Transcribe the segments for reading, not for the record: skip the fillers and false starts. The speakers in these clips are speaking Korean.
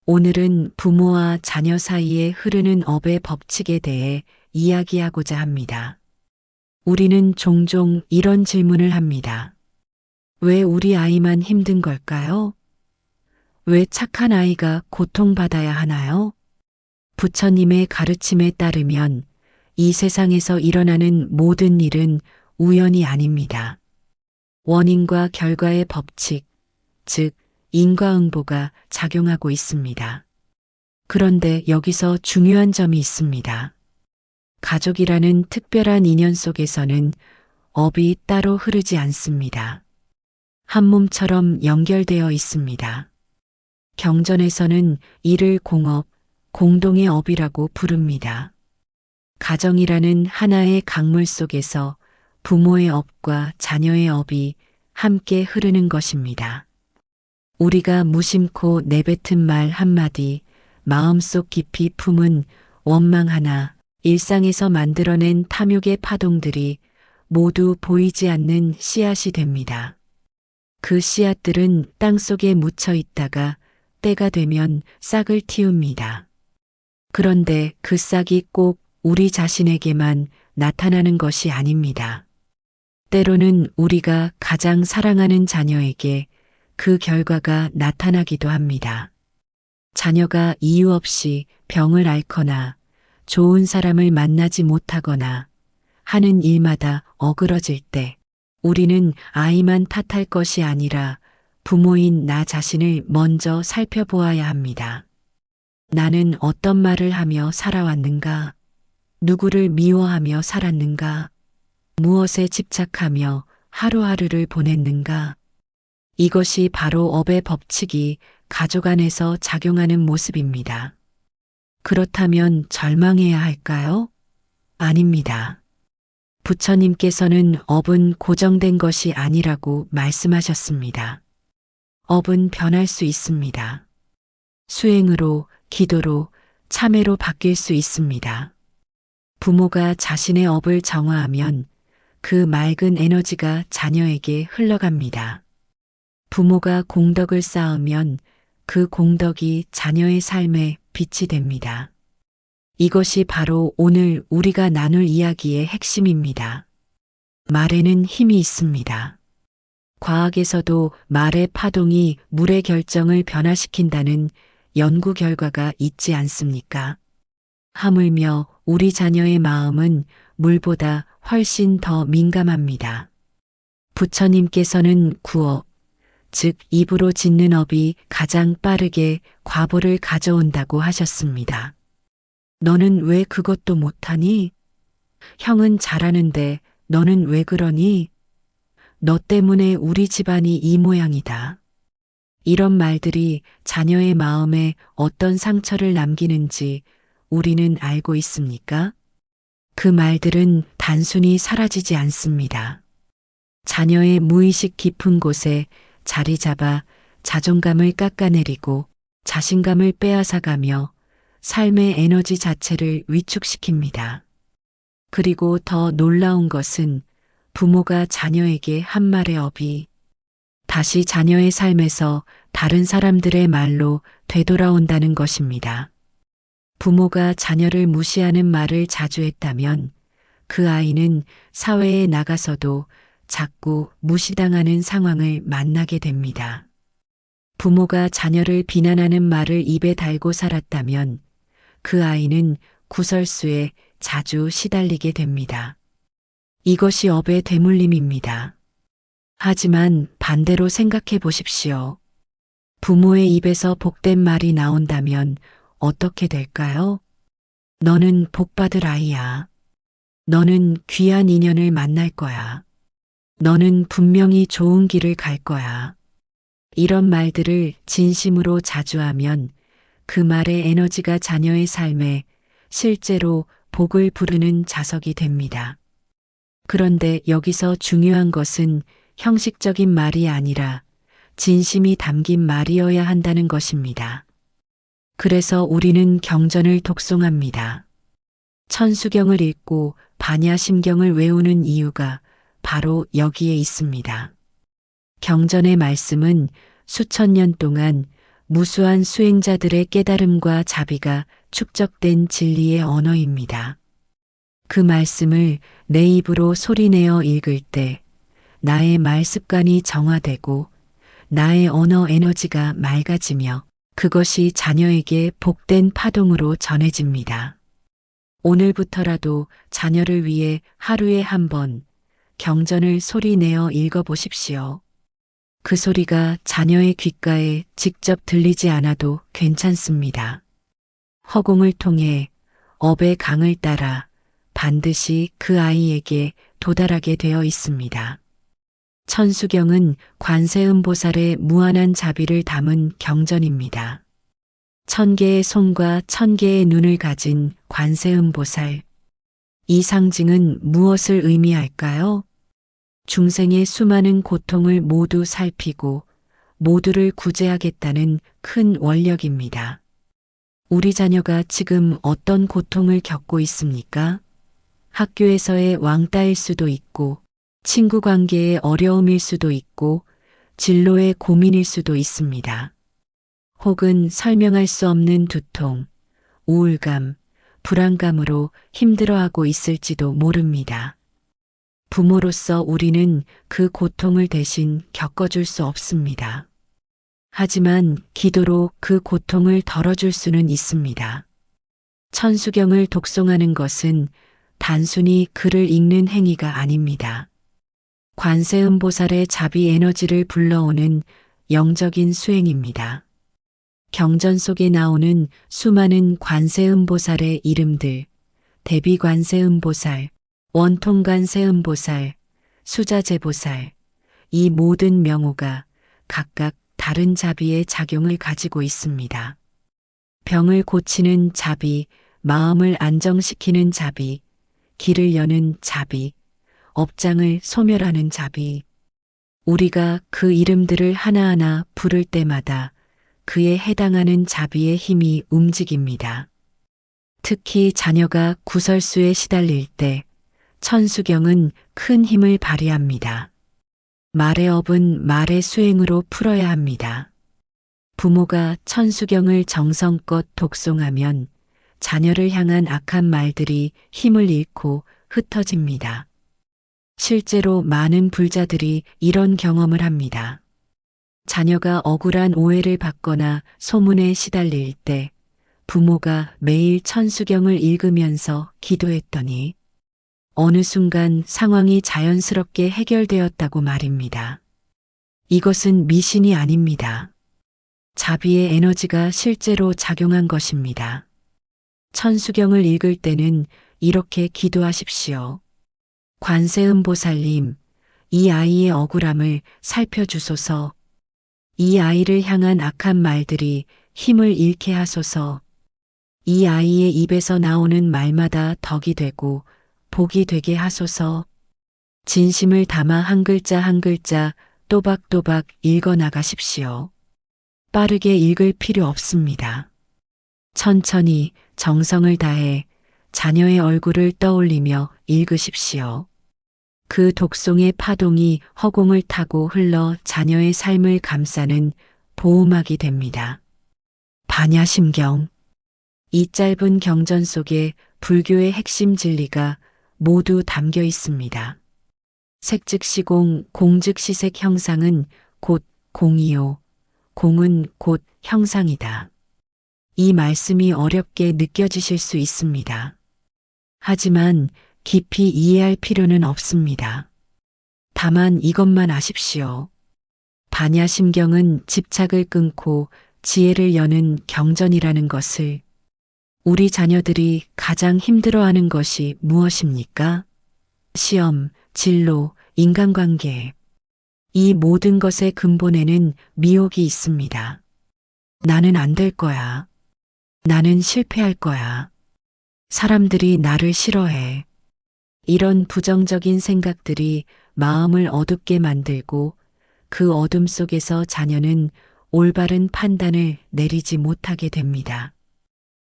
오늘은 부모와 자녀 사이에 흐르는 업의 법칙에 대해 이야기하고자 합니다. 우리는 종종 이런 질문을 합니다. 왜 우리 아이만 힘든 걸까요? 왜 착한 아이가 고통받아야 하나요? 부처님의 가르침에 따르면 이 세상에서 일어나는 모든 일은 우연이 아닙니다. 원인과 결과의 법칙, 즉 인과응보가 작용하고 있습니다. 그런데 여기서 중요한 점이 있습니다. 가족이라는 특별한 인연 속에서는 업이 따로 흐르지 않습니다. 한 몸처럼 연결되어 있습니다. 경전에서는 이를 공업, 공동의 업이라고 부릅니다. 가정이라는 하나의 강물 속에서 부모의 업과 자녀의 업이 함께 흐르는 것입니다. 우리가 무심코 내뱉은 말 한마디, 마음속 깊이 품은 원망 하나, 일상에서 만들어낸 탐욕의 파동들이 모두 보이지 않는 씨앗이 됩니다. 그 씨앗들은 땅속에 묻혀 있다가 때가 되면 싹을 틔웁니다. 그런데 그 싹이 꼭 우리 자신에게만 나타나는 것이 아닙니다. 때로는 우리가 가장 사랑하는 자녀에게 그 결과가 나타나기도 합니다. 자녀가 이유 없이 병을 앓거나 좋은 사람을 만나지 못하거나 하는 일마다 어그러질 때 우리는 아이만 탓할 것이 아니라 부모인 나 자신을 먼저 살펴보아야 합니다. 나는 어떤 말을 하며 살아왔는가? 누구를 미워하며 살았는가? 무엇에 집착하며 하루하루를 보냈는가? 이것이 바로 업의 법칙이 가족 안에서 작용하는 모습입니다. 그렇다면 절망해야 할까요? 아닙니다. 부처님께서는 업은 고정된 것이 아니라고 말씀하셨습니다. 업은 변할 수 있습니다. 수행으로, 기도로, 참회로 바뀔 수 있습니다. 부모가 자신의 업을 정화하면 그 맑은 에너지가 자녀에게 흘러갑니다. 부모가 공덕을 쌓으면 그 공덕이 자녀의 삶에 빛이 됩니다. 이것이 바로 오늘 우리가 나눌 이야기의 핵심입니다. 말에는 힘이 있습니다. 과학에서도 말의 파동이 물의 결정을 변화시킨다는 연구 결과가 있지 않습니까? 하물며 우리 자녀의 마음은 물보다 훨씬 더 민감합니다. 부처님께서는 구업, 즉 입으로 짓는 업이 가장 빠르게 과보를 가져온다고 하셨습니다. 너는 왜 그것도 못하니? 형은 잘하는데 너는 왜 그러니? 너 때문에 우리 집안이 이 모양이다. 이런 말들이 자녀의 마음에 어떤 상처를 남기는지 우리는 알고 있습니까? 그 말들은 단순히 사라지지 않습니다. 자녀의 무의식 깊은 곳에 자리 잡아 자존감을 깎아내리고 자신감을 빼앗아가며 삶의 에너지 자체를 위축시킵니다. 그리고 더 놀라운 것은 부모가 자녀에게 한 말의 업이 다시 자녀의 삶에서 다른 사람들의 말로 되돌아온다는 것입니다. 부모가 자녀를 무시하는 말을 자주 했다면 그 아이는 사회에 나가서도 자꾸 무시당하는 상황을 만나게 됩니다. 부모가 자녀를 비난하는 말을 입에 달고 살았다면 그 아이는 구설수에 자주 시달리게 됩니다. 이것이 업의 대물림입니다. 하지만 반대로 생각해 보십시오. 부모의 입에서 복된 말이 나온다면 어떻게 될까요? 너는 복받을 아이야. 너는 귀한 인연을 만날 거야. 너는 분명히 좋은 길을 갈 거야. 이런 말들을 진심으로 자주 하면 그 말의 에너지가 자녀의 삶에 실제로 복을 부르는 자석이 됩니다. 그런데 여기서 중요한 것은 형식적인 말이 아니라 진심이 담긴 말이어야 한다는 것입니다. 그래서 우리는 경전을 독송합니다. 천수경을 읽고 반야심경을 외우는 이유가 바로 여기에 있습니다. 경전의 말씀은 수천 년 동안 무수한 수행자들의 깨달음과 자비가 축적된 진리의 언어입니다. 그 말씀을 내 입으로 소리내어 읽을 때 나의 말 습관이 정화되고 나의 언어 에너지가 맑아지며 그것이 자녀에게 복된 파동으로 전해집니다. 오늘부터라도 자녀를 위해 하루에 한 번 경전을 소리내어 읽어보십시오. 그 소리가 자녀의 귓가에 직접 들리지 않아도 괜찮습니다. 허공을 통해 업의 강을 따라 반드시 그 아이에게 도달하게 되어 있습니다. 천수경은 관세음보살의 무한한 자비를 담은 경전입니다. 1000개의 손과 1000개의 눈을 가진 관세음보살. 이 상징은 무엇을 의미할까요? 중생의 수많은 고통을 모두 살피고 모두를 구제하겠다는 큰 원력입니다. 우리 자녀가 지금 어떤 고통을 겪고 있습니까? 학교에서의 왕따일 수도 있고, 친구 관계의 어려움일 수도 있고, 진로의 고민일 수도 있습니다. 혹은 설명할 수 없는 두통, 우울감, 불안감으로 힘들어하고 있을지도 모릅니다. 부모로서 우리는 그 고통을 대신 겪어줄 수 없습니다. 하지만 기도로 그 고통을 덜어줄 수는 있습니다. 천수경을 독송하는 것은 단순히 글을 읽는 행위가 아닙니다. 관세음보살의 자비 에너지를 불러오는 영적인 수행입니다. 경전 속에 나오는 수많은 관세음보살의 이름들, 대비관세음보살, 원통관세음보살, 수자재보살, 이 모든 명호가 각각 다른 자비의 작용을 가지고 있습니다. 병을 고치는 자비, 마음을 안정시키는 자비, 길을 여는 자비, 업장을 소멸하는 자비. 우리가 그 이름들을 하나하나 부를 때마다 그에 해당하는 자비의 힘이 움직입니다. 특히 자녀가 구설수에 시달릴 때 천수경은 큰 힘을 발휘합니다. 말의 업은 말의 수행으로 풀어야 합니다. 부모가 천수경을 정성껏 독송하면 자녀를 향한 악한 말들이 힘을 잃고 흩어집니다. 실제로 많은 불자들이 이런 경험을 합니다. 자녀가 억울한 오해를 받거나 소문에 시달릴 때 부모가 매일 천수경을 읽으면서 기도했더니 어느 순간 상황이 자연스럽게 해결되었다고 말입니다. 이것은 미신이 아닙니다. 자비의 에너지가 실제로 작용한 것입니다. 천수경을 읽을 때는 이렇게 기도하십시오. 관세음보살님, 이 아이의 억울함을 살펴주소서. 이 아이를 향한 악한 말들이 힘을 잃게 하소서. 이 아이의 입에서 나오는 말마다 덕이 되고 복이 되게 하소서. 진심을 담아 한 글자 한 글자 또박또박 읽어 나가십시오. 빠르게 읽을 필요 없습니다. 천천히 정성을 다해 자녀의 얼굴을 떠올리며 읽으십시오. 그 독송의 파동이 허공을 타고 흘러 자녀의 삶을 감싸는 보호막이 됩니다. 반야심경. 이 짧은 경전 속에 불교의 핵심 진리가 모두 담겨 있습니다. 색즉시공, 공즉시색 형상은 곧 공이요. 공은 곧 형상이다. 이 말씀이 어렵게 느껴지실 수 있습니다. 하지만 깊이 이해할 필요는 없습니다. 다만 이것만 아십시오. 반야심경은 집착을 끊고 지혜를 여는 경전이라는 것을. 우리 자녀들이 가장 힘들어하는 것이 무엇입니까? 시험, 진로, 인간관계. 이 모든 것의 근본에는 미혹이 있습니다. 나는 안 될 거야. 나는 실패할 거야. 사람들이 나를 싫어해. 이런 부정적인 생각들이 마음을 어둡게 만들고 그 어둠 속에서 자녀는 올바른 판단을 내리지 못하게 됩니다.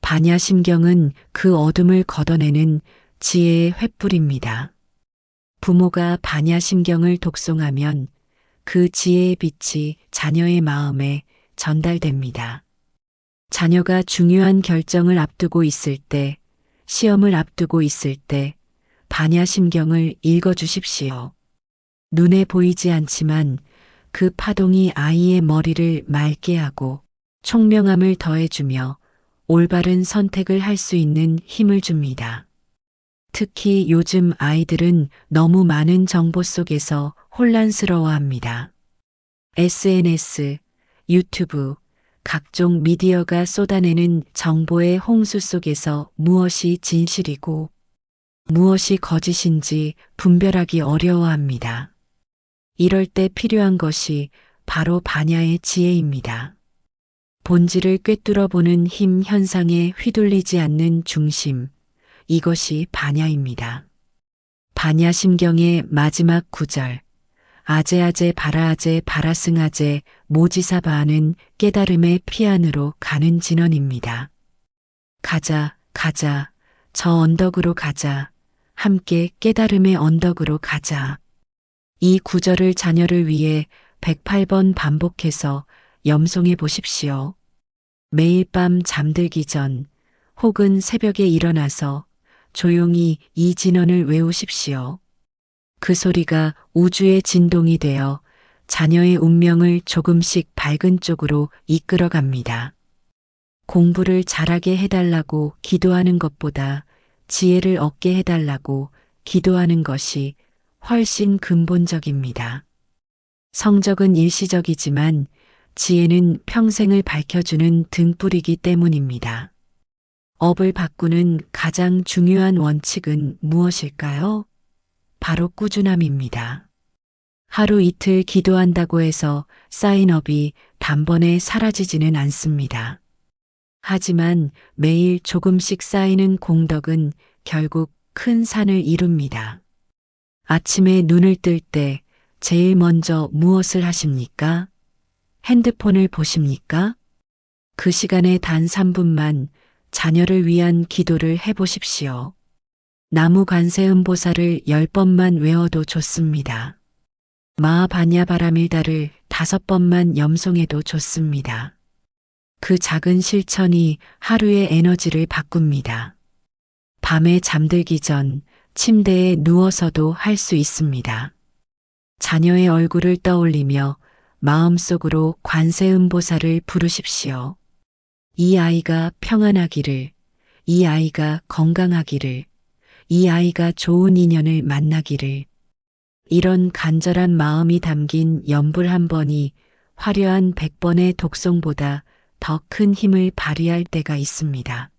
반야심경은 그 어둠을 걷어내는 지혜의 횃불입니다. 부모가 반야심경을 독송하면 그 지혜의 빛이 자녀의 마음에 전달됩니다. 자녀가 중요한 결정을 앞두고 있을 때, 시험을 앞두고 있을 때, 반야심경을 읽어주십시오. 눈에 보이지 않지만 그 파동이 아이의 머리를 맑게 하고 총명함을 더해주며 올바른 선택을 할 수 있는 힘을 줍니다. 특히 요즘 아이들은 너무 많은 정보 속에서 혼란스러워합니다. SNS, 유튜브, 각종 미디어가 쏟아내는 정보의 홍수 속에서 무엇이 진실이고 무엇이 거짓인지 분별하기 어려워합니다. 이럴 때 필요한 것이 바로 반야의 지혜입니다. 본질을 꿰뚫어 보는 힘, 현상에 휘둘리지 않는 중심, 이것이 반야입니다. 반야심경의 마지막 구절, 아제아제 바라아제 바라승아제 모지사바는 깨달음의 피안으로 가는 진원입니다. 가자, 가자, 저 언덕으로 가자, 함께 깨달음의 언덕으로 가자. 이 구절을 자녀를 위해 108번 반복해서 염송해 보십시오. 매일 밤 잠들기 전 혹은 새벽에 일어나서 조용히 이 진언을 외우십시오. 그 소리가 우주의 진동이 되어 자녀의 운명을 조금씩 밝은 쪽으로 이끌어 갑니다. 공부를 잘하게 해달라고 기도하는 것보다 지혜를 얻게 해달라고 기도하는 것이 훨씬 근본적입니다. 성적은 일시적이지만 지혜는 평생을 밝혀주는 등불이기 때문입니다. 업을 바꾸는 가장 중요한 원칙은 무엇일까요? 바로 꾸준함입니다. 하루 이틀 기도한다고 해서 쌓인 업이 단번에 사라지지는 않습니다. 하지만 매일 조금씩 쌓이는 공덕은 결국 큰 산을 이룹니다. 아침에 눈을 뜰 때 제일 먼저 무엇을 하십니까? 핸드폰을 보십니까? 그 시간에 단 3분만 자녀를 위한 기도를 해보십시오. 나무 관세음보살을 10번만 외워도 좋습니다. 마하반야바라밀다를 5번만 염송해도 좋습니다. 그 작은 실천이 하루의 에너지를 바꿉니다. 밤에 잠들기 전 침대에 누워서도 할 수 있습니다. 자녀의 얼굴을 떠올리며 마음속으로 관세음보살을 부르십시오. 이 아이가 평안하기를, 이 아이가 건강하기를, 이 아이가 좋은 인연을 만나기를. 이런 간절한 마음이 담긴 연불 한 번이 화려한 100번의 독송보다 더 큰 힘을 발휘할 때가 있습니다.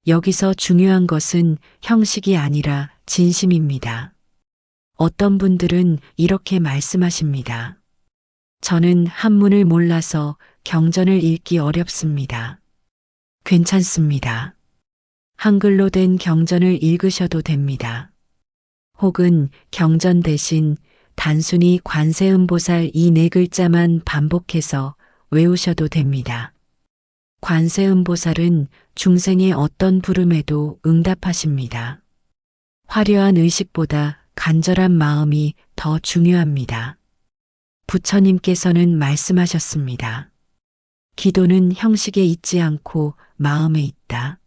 여기서 중요한 것은 형식이 아니라 진심입니다. 어떤 분들은 이렇게 말씀하십니다. 저는 한문을 몰라서 경전을 읽기 어렵습니다. 괜찮습니다. 한글로 된 경전을 읽으셔도 됩니다. 혹은 경전 대신 단순히 관세음보살 이 4글자만 반복해서 외우셔도 됩니다. 관세음보살은 중생의 어떤 부름에도 응답하십니다. 화려한 의식보다 간절한 마음이 더 중요합니다. 부처님께서는 말씀하셨습니다. 기도는 형식에 있지 않고 마음에 있다.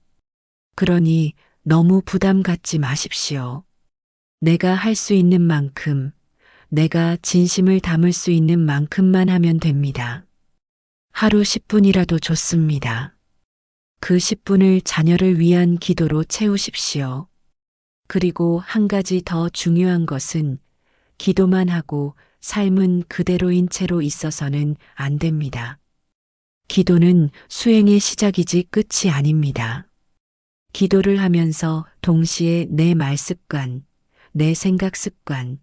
그러니 너무 부담 갖지 마십시오. 내가 할 수 있는 만큼, 내가 진심을 담을 수 있는 만큼만 하면 됩니다. 하루 10분이라도 좋습니다. 그 10분을 자녀를 위한 기도로 채우십시오. 그리고 한 가지 더 중요한 것은 기도만 하고 삶은 그대로인 채로 있어서는 안 됩니다. 기도는 수행의 시작이지 끝이 아닙니다. 기도를 하면서 동시에 내 말 습관, 내 생각 습관,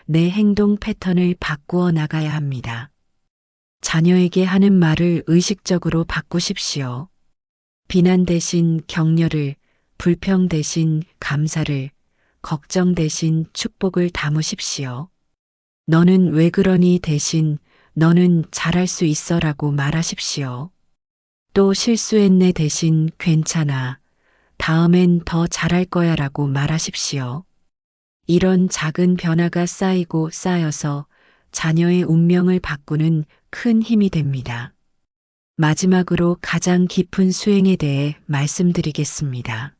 내 행동 패턴을 바꾸어 나가야 합니다. 자녀에게 하는 말을 의식적으로 바꾸십시오. 비난 대신 격려를, 불평 대신 감사를, 걱정 대신 축복을 담으십시오. 너는 왜 그러니 대신 너는 잘할 수 있어라고 말하십시오. 또 실수했네 대신 괜찮아. 다음엔 더 잘할 거야라고 말하십시오. 이런 작은 변화가 쌓이고 쌓여서 자녀의 운명을 바꾸는 큰 힘이 됩니다. 마지막으로 가장 깊은 수행에 대해 말씀드리겠습니다.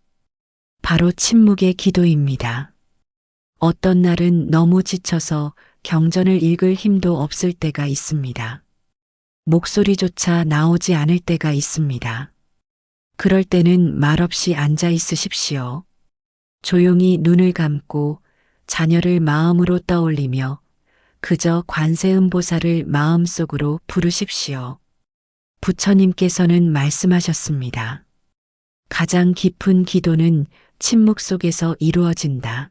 바로 침묵의 기도입니다. 어떤 날은 너무 지쳐서 경전을 읽을 힘도 없을 때가 있습니다. 목소리조차 나오지 않을 때가 있습니다. 그럴 때는 말없이 앉아 있으십시오. 조용히 눈을 감고 자녀를 마음으로 떠올리며 그저 관세음보살을 마음속으로 부르십시오. 부처님께서는 말씀하셨습니다. 가장 깊은 기도는 침묵 속에서 이루어진다.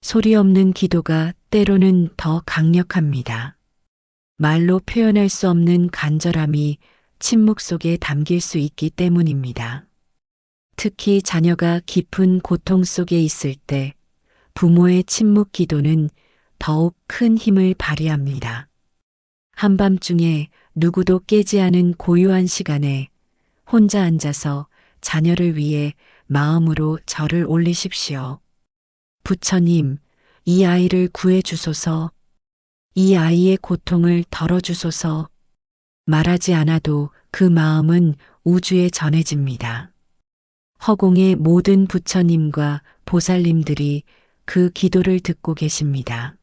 소리 없는 기도가 때로는 더 강력합니다. 말로 표현할 수 없는 간절함이 침묵 속에 담길 수 있기 때문입니다. 특히 자녀가 깊은 고통 속에 있을 때 부모의 침묵 기도는 더욱 큰 힘을 발휘합니다. 한밤중에 누구도 깨지 않은 고요한 시간에 혼자 앉아서 자녀를 위해 마음으로 절을 올리십시오. 부처님, 이 아이를 구해 주소서. 이 아이의 고통을 덜어주소서. 말하지 않아도 그 마음은 우주에 전해집니다. 허공의 모든 부처님과 보살님들이 그 기도를 듣고 계십니다.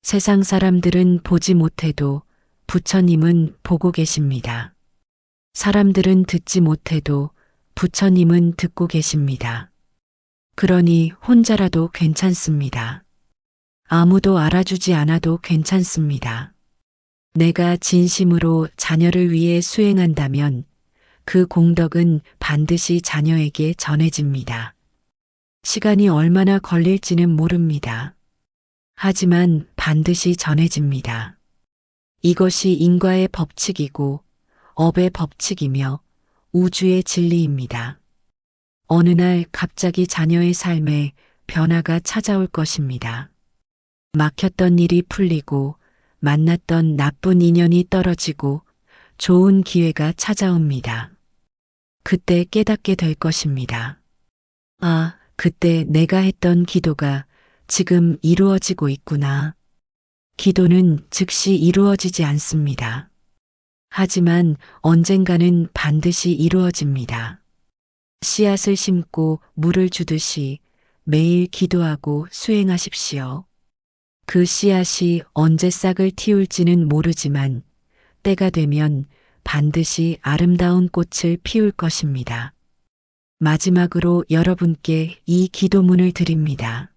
세상 사람들은 보지 못해도 부처님은 보고 계십니다. 사람들은 듣지 못해도 부처님은 듣고 계십니다. 그러니 혼자라도 괜찮습니다. 아무도 알아주지 않아도 괜찮습니다. 내가 진심으로 자녀를 위해 수행한다면 그 공덕은 반드시 자녀에게 전해집니다. 시간이 얼마나 걸릴지는 모릅니다. 하지만 반드시 전해집니다. 이것이 인과의 법칙이고 업의 법칙이며 우주의 진리입니다. 어느 날 갑자기 자녀의 삶에 변화가 찾아올 것입니다. 막혔던 일이 풀리고 만났던 나쁜 인연이 떨어지고 좋은 기회가 찾아옵니다. 그때 깨닫게 될 것입니다. 아, 그때 내가 했던 기도가 지금 이루어지고 있구나. 기도는 즉시 이루어지지 않습니다. 하지만 언젠가는 반드시 이루어집니다. 씨앗을 심고 물을 주듯이 매일 기도하고 수행하십시오. 그 씨앗이 언제 싹을 틔울지는 모르지만 때가 되면 반드시 아름다운 꽃을 피울 것입니다. 마지막으로 여러분께 이 기도문을 드립니다.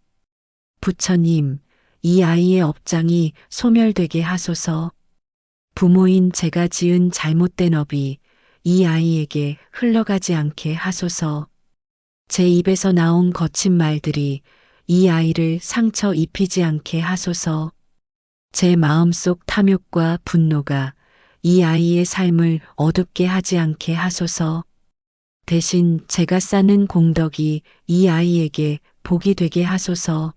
부처님, 이 아이의 업장이 소멸되게 하소서. 부모인 제가 지은 잘못된 업이 이 아이에게 흘러가지 않게 하소서. 제 입에서 나온 거친 말들이 이 아이를 상처 입히지 않게 하소서. 제 마음속 탐욕과 분노가 이 아이의 삶을 어둡게 하지 않게 하소서. 대신 제가 쌓는 공덕이 이 아이에게 복이 되게 하소서.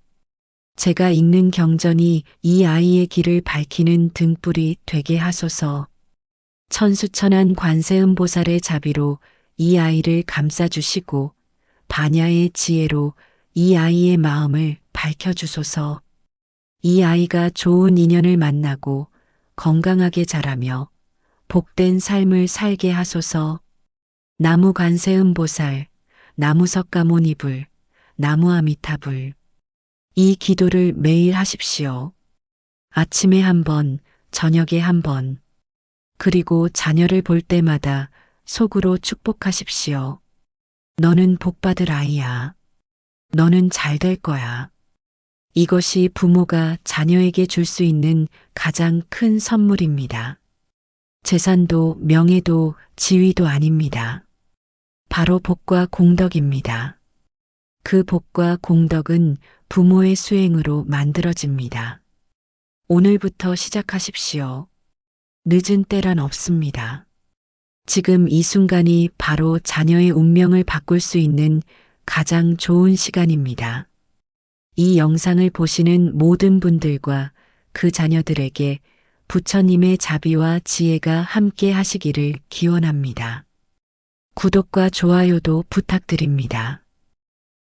제가 읽는 경전이 이 아이의 길을 밝히는 등불이 되게 하소서. 천수천한 관세음보살의 자비로 이 아이를 감싸주시고 반야의 지혜로 이 아이의 마음을 밝혀주소서. 이 아이가 좋은 인연을 만나고 건강하게 자라며 복된 삶을 살게 하소서. 나무 관세음보살, 나무 석가모니불, 나무 아미타불. 이 기도를 매일 하십시오. 아침에 한 번, 저녁에 한 번. 그리고 자녀를 볼 때마다 속으로 축복하십시오. 너는 복받을 아이야. 너는 잘 될 거야. 이것이 부모가 자녀에게 줄 수 있는 가장 큰 선물입니다. 재산도 명예도 지위도 아닙니다. 바로 복과 공덕입니다. 그 복과 공덕은 부모의 수행으로 만들어집니다. 오늘부터 시작하십시오. 늦은 때란 없습니다. 지금 이 순간이 바로 자녀의 운명을 바꿀 수 있는 가장 좋은 시간입니다. 이 영상을 보시는 모든 분들과 그 자녀들에게 부처님의 자비와 지혜가 함께 하시기를 기원합니다. 구독과 좋아요도 부탁드립니다.